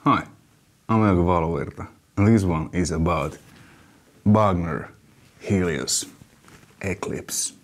Hi, I'm Euge Valovirta, and this one is about BOGNER HELIOS ECLIPSE.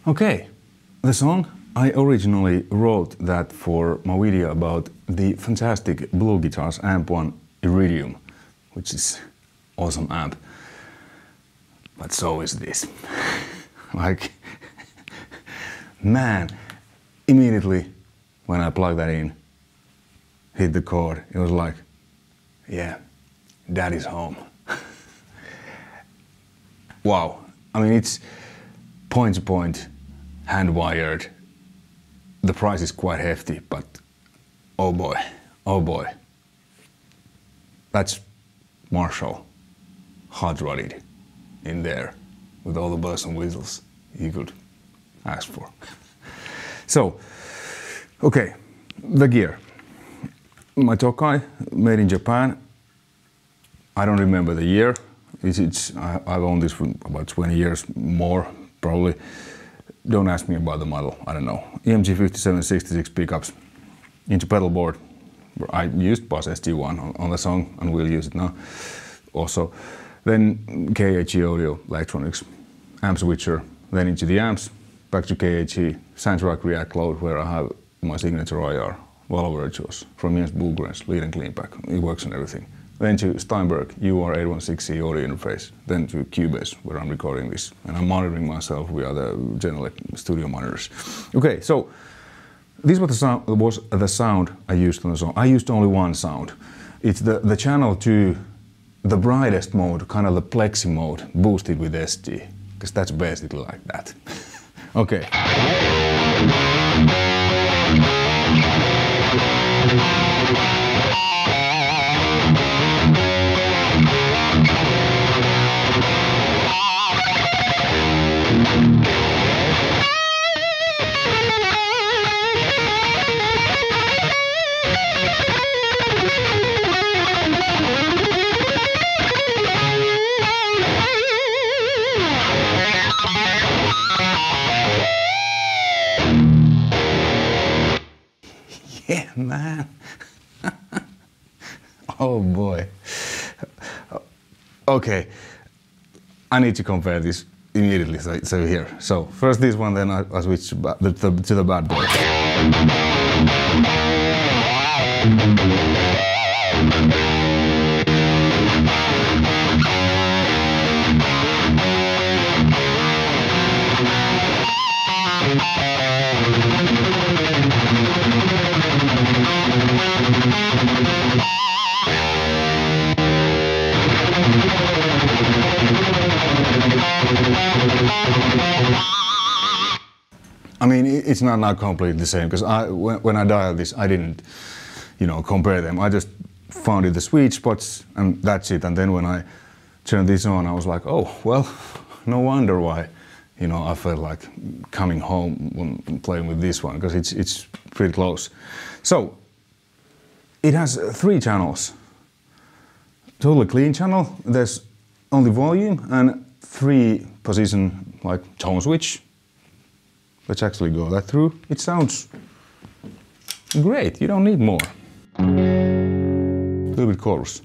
Okay, the song, I originally wrote that for my video about the fantastic Blue Guitars Amp 1 Iridium, which is awesome amp. But so is this. Like, man, immediately when I plugged that in, hit the chord, it was like, yeah, daddy's home. Wow, I mean, it's point to point, hand wired. The price is quite hefty, but oh boy. That's Marshall, hot rodded in there with all the bells and whistles you could ask for. So, okay, the gear. My Tokai, made in Japan. I don't remember the year. I've owned this for about 20 years more, probably. Don't ask me about the model, I don't know. EMG 5766 pickups into pedal board. I used Boss SG1 on the song and we'll use it now also. Then KHE audio electronics, amp switcher, then into the amps, back to KHE, Soundtrack React load where I have my signature IR, Valovirta from Jens Bugren's lead and clean pack. It works on everything. Then to Steinberg UR816C audio interface, then to Cubase where I'm recording this and I'm monitoring myself via the general studio monitors. Okay, so this was the sound I used on the song. I used only one sound. It's the channel 2, the brightest mode, kind of the Plexi mode, boosted with SG, because that's basically like that. Okay. Yeah, man. Oh boy. Okay, I need to compare this immediately. So here. So first this one, then I switch to the Bad Boy. it's not completely the same, because when I dialed this, I didn't, you know, compare them. I just found the sweet spots and that's it. And then when I turned this on, I was like, oh, well, no wonder why, you know, I felt like coming home when playing with this one, because it's pretty close. So it has 3 channels. Totally clean channel. There's only volume and 3 position like tone switch. Let's actually go that through. It sounds great. You don't need more. A little bit chorus.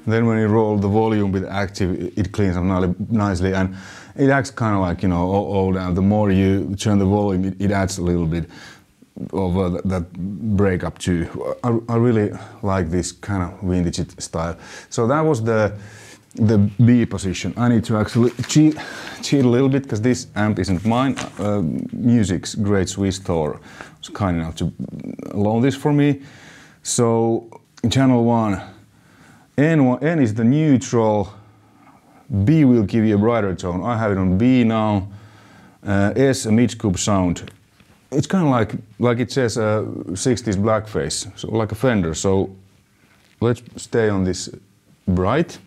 Then when you roll the volume with active, it cleans up nicely, and it acts kind of like, you know, all down. The more you turn the volume, it adds a little bit of that breakup too. I really like this kind of vintage style. So that was the B position. I need to actually cheat a little bit, because this amp isn't mine. MusiX great Swiss Thor was kind enough to loan this for me. So channel 1. N is the neutral, B will give you a brighter tone. I have it on B now. S, a mid-scoop sound. It's kind of like it says 60s blackface, so like a Fender. So let's stay on this bright.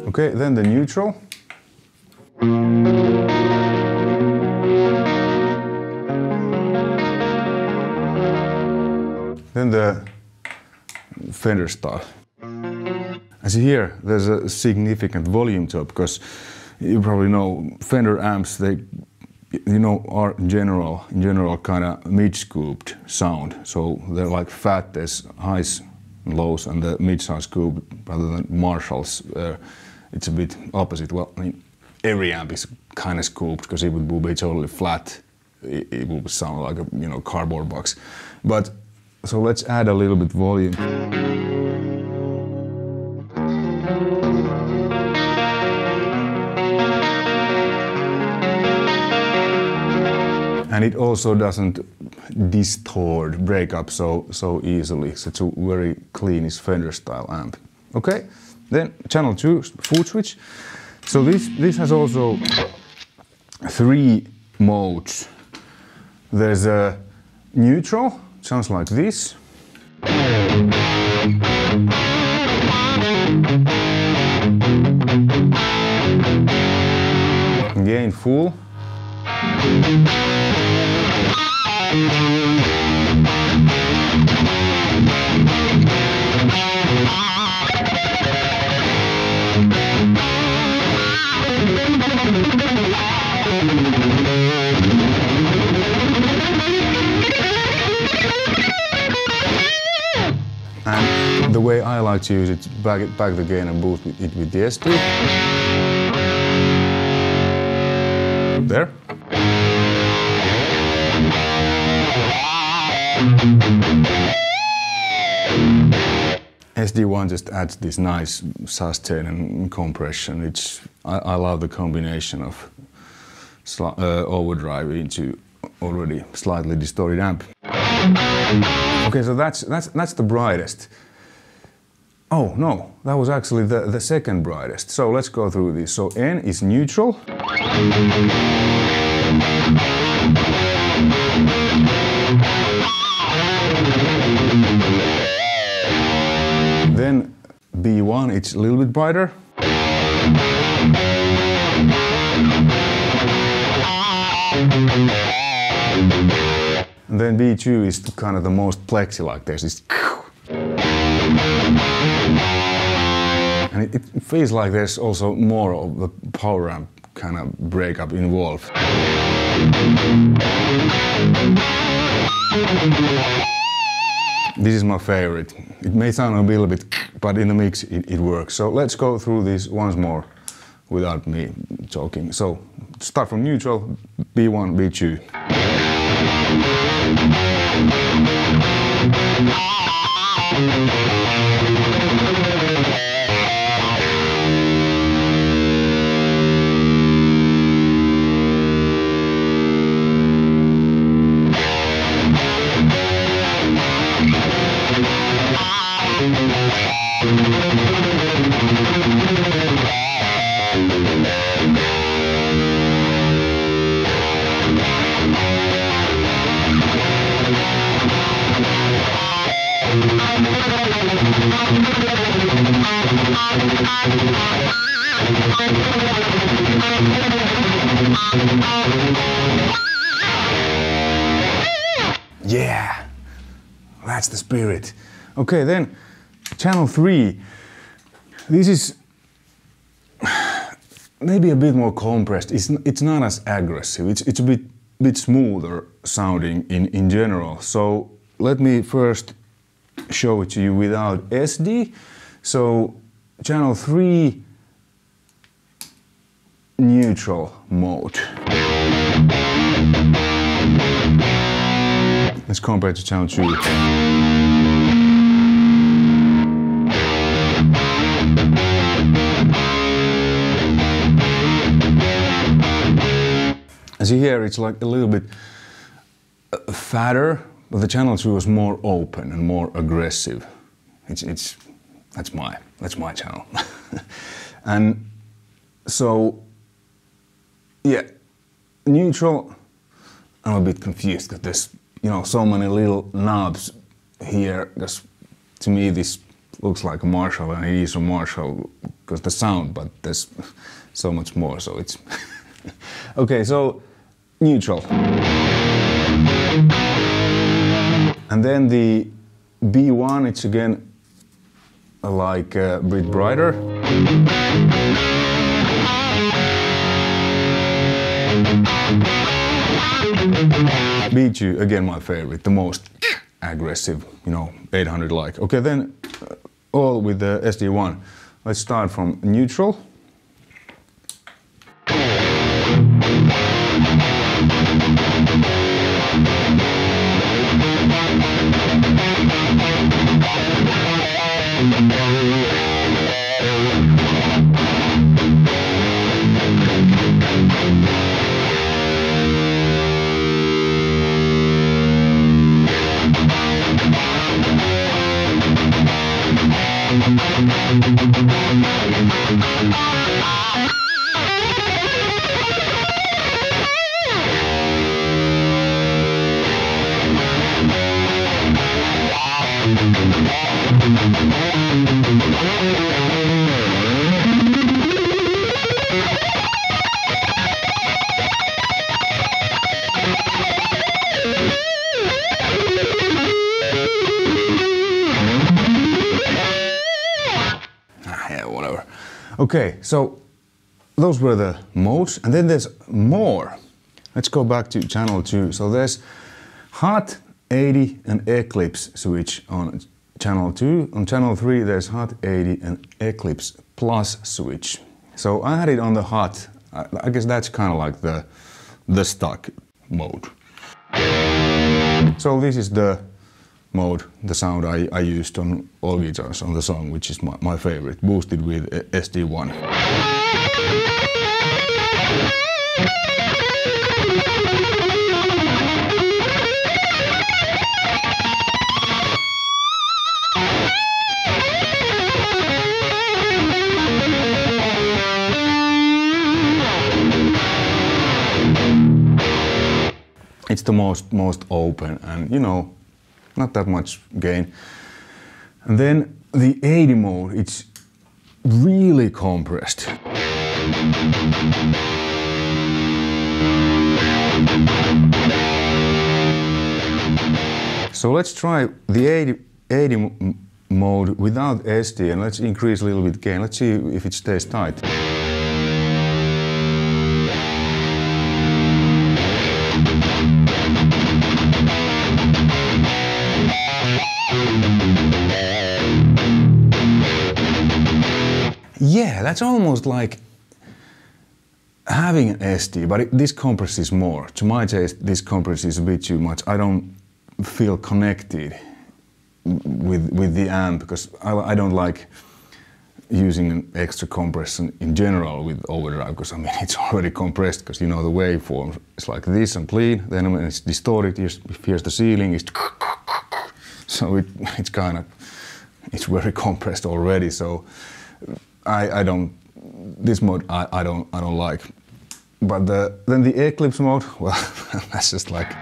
Okay, then the neutral. Then the Fender style. As you hear, there's a significant volume top, because you probably know Fender amps, they, you know, are in general kind of mid-scooped sound. So they're like fat, there's highs and lows, and the mids are scooped rather than Marshalls. It's a bit opposite. Well, I mean, every amp is kind of scooped, because it would be totally flat. It would sound like a, you know, cardboard box. But so let's add a little bit volume. And it also doesn't distort, break up so easily. So it's a very cleanish Fender style amp. Okay, then channel 2, foot switch. So this has also 3 modes. There's a neutral. Sounds like this. Gain full. And the way I like to use it, back the gain and boost it with the SD. There. SD1 just adds this nice sustain and compression. I love the combination of overdrive into already slightly distorted amp. Okay, so that's the brightest. Oh no, that was actually the second brightest. So let's go through this. So N is neutral. Then B1, it's a little bit brighter. And then B2 is kind of the most Plexi, like there's this. And it feels like there's also more of the power amp kind of breakup involved. This is my favorite. It may sound a little bit, but in the mix it works. So let's go through this once more without me talking. So start from neutral, B1, B2. Yeah, that's the spirit. Okay, then channel 3. This is maybe a bit more compressed. It's not as aggressive. It's a bit smoother sounding in general. So let me first show it to you without SD. So channel 3, neutral mode. Let's compare to channel 2. As you hear, it's like a little bit fatter, but the channel 2 was more open and more aggressive. That's my channel. And so, yeah, neutral, I'm a bit confused because there's, you know, so many little knobs here, because to me this looks like a Marshall, and it is a Marshall because the sound, but there's so much more, so it's okay. So neutral, and then the B1, it's again like a bit brighter. B2, again my favorite, the most aggressive, you know, 800 like. Okay, then all with the SD1. Let's start from neutral. Okay, so those were the modes, and then there's more. Let's go back to channel 2. So there's hot, 80 and Eclipse switch on channel 2. On channel 3 there's hot, 80 and Eclipse plus switch. So I had it on the hot. I guess that's kind of like the stock mode. So this is the mode, the sound I used on all guitars on the song, which is my favorite, boosted with SD1. It's the most open, and you know, not that much gain. And then the 80 mode, it's really compressed. So let's try the 80 mode without SD, and let's increase a little bit gain. Let's see if it stays tight. Yeah, that's almost like having an SD, but this compresses more. To my taste, this compresses a bit too much. I don't feel connected with the amp because I don't like using an extra compression in general with overdrive, because I mean it's already compressed, because you know the waveform is like this and clean, then when it's distorted, here's the ceiling, so it's kind of, it's very compressed already, so I don't, this mode I don't like. But then the Eclipse mode, well, that's just like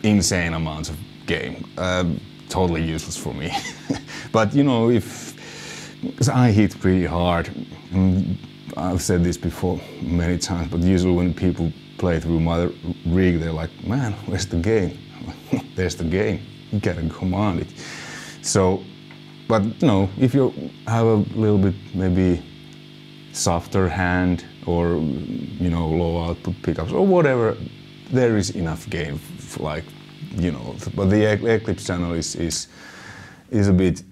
insane amounts of gain. Totally useless for me. But you know, because I hit pretty hard, I've said this before many times, but usually when people play through my rig, they're like, man, where's the gain? There's the gain. You gotta command it. So, but you know, if you have a little bit maybe softer hand, or you know, low output pickups or whatever, there is enough gain, like, you know. But the Eclipse channel is a bit,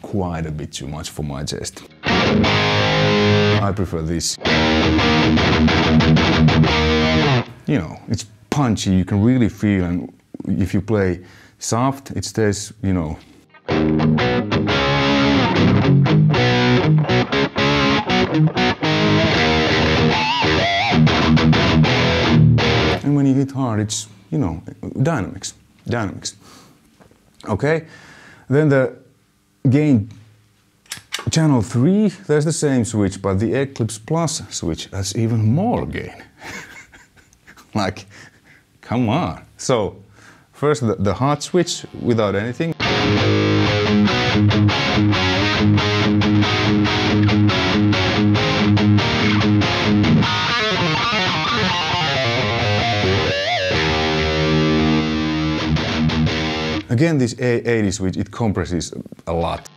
quite a bit too much for my taste. I prefer this. You know, it's punchy, you can really feel, and if you play soft, it stays, you know. And when you hit hard, it's, you know, dynamics. Okay, then the gain channel 3, there's the same switch, but the Eclipse Plus switch has even more gain. Like, come on. So, first the hot switch without anything. Again, this A80 switch, it compresses a lot.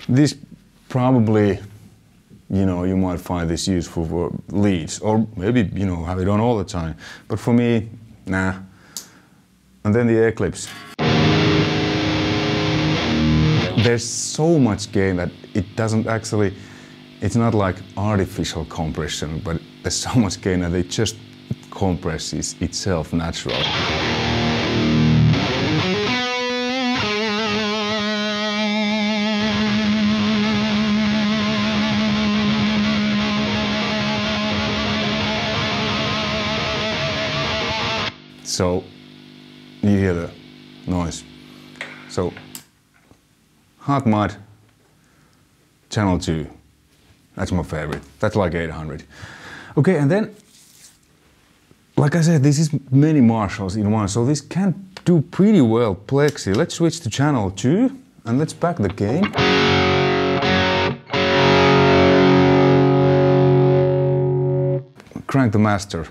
This probably, you know, you might find this useful for leads, or maybe, you know, have it on all the time. But for me, nah. And then the Eclipse. There's so much gain that it doesn't actually, it's not like artificial compression, but there's so much gain that it just compresses itself naturally. So you hear the noise. So hot mod, channel 2. That's my favorite. That's like 800. Okay, and then, like I said, this is many Marshalls in one, so this can do pretty well Plexi. Let's switch to channel 2 and let's back the gain. Crank the master.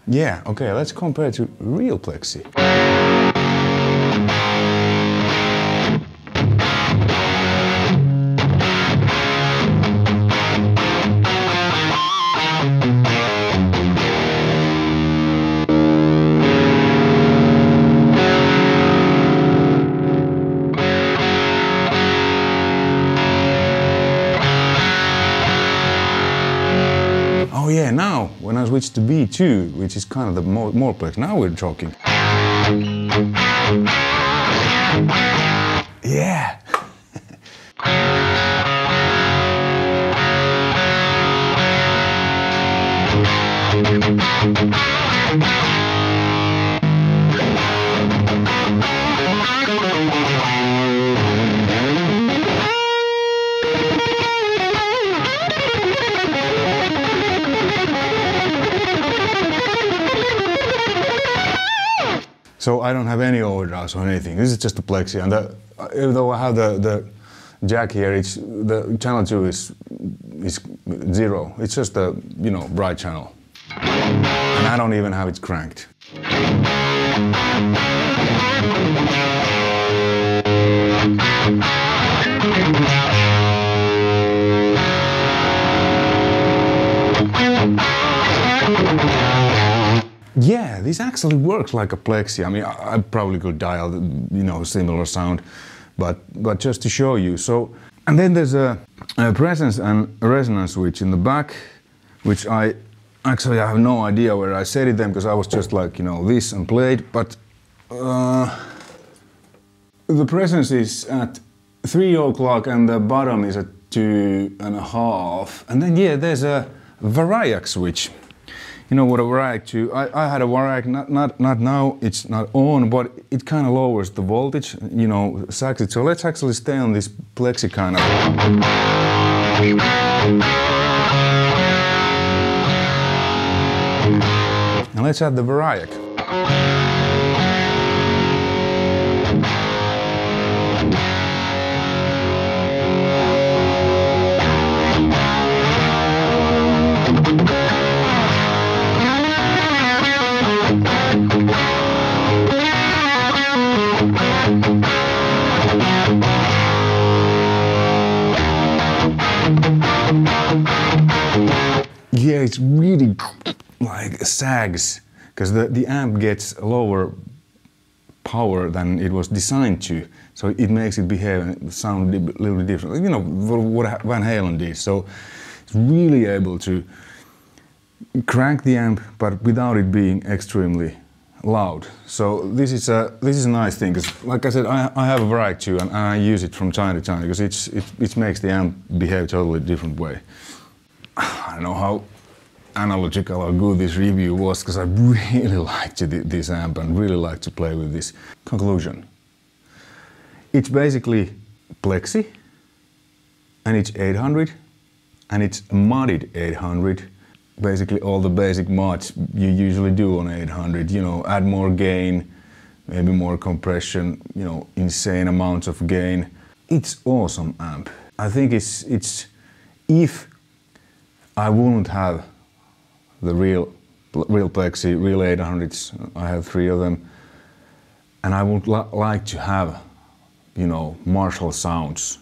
Yeah, okay, let's compare to real Plexi. Oh yeah, now when I switch to B2, which is kind of the more Plexi, now we're talking. Yeah. So I don't have any overdrives or anything. This is just a Plexi, and even though I have the jack here, the channel 2 is 0. It's just a, you know, bright channel. And I don't even have it cranked. Yeah, this actually works like a Plexi. I mean, I probably could dial, you know, similar sound, but just to show you. So, and then there's a presence and resonance switch in the back, which I have no idea where I set it then, because I was just like, you know, this and played. But the presence is at 3 o'clock and the bottom is at 2.5. And then yeah, there's a Variac switch. You know what a Variac to? I had a Variac, not now, it's not on, but it kind of lowers the voltage, you know, sacks it. So let's actually stay on this Plexi kind of. And let's add the Variac. Yeah, it's really like sags, because the amp gets lower power than it was designed to, so it makes it behave and sound a little bit different. You know what Van Halen did, so it's really able to crank the amp, but without it being extremely loud. So this is a nice thing, because like I said, I have a Variac too, and I use it from time to time because it makes the amp behave totally different way. I don't know how analogical or good this review was, because I really liked this amp and really like to play with this. Conclusion. It's basically Plexi, and it's 800, and it's modded 800. Basically all the basic mods you usually do on 800, you know, add more gain, maybe more compression, you know, insane amounts of gain. It's awesome amp. I think it's if I wouldn't have the real Plexi, real 800s, I have 3 of them, and I would like to have, you know, Marshall sounds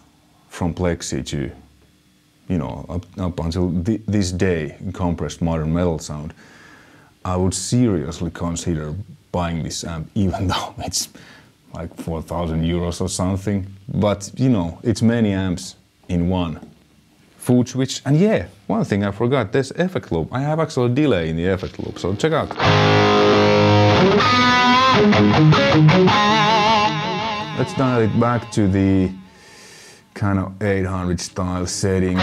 from Plexi to, you know, up until this day, compressed modern metal sound, I would seriously consider buying this amp, even though it's like 4,000 euros or something. But, you know, it's many amps in one. Food switch, and yeah, one thing I forgot, there's effect loop. I have actually a delay in the effect loop, so check out. Let's dial it back to the kind of 800 style setting.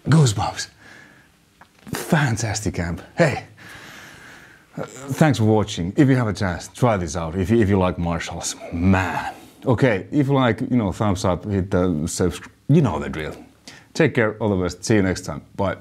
Goosebumps. Fantastic amp. Hey, thanks for watching. If you have a chance, try this out. If you like Marshalls, man. Okay, if you like, you know, thumbs up, hit the subscribe. You know the drill. Take care, all the best. See you next time. Bye.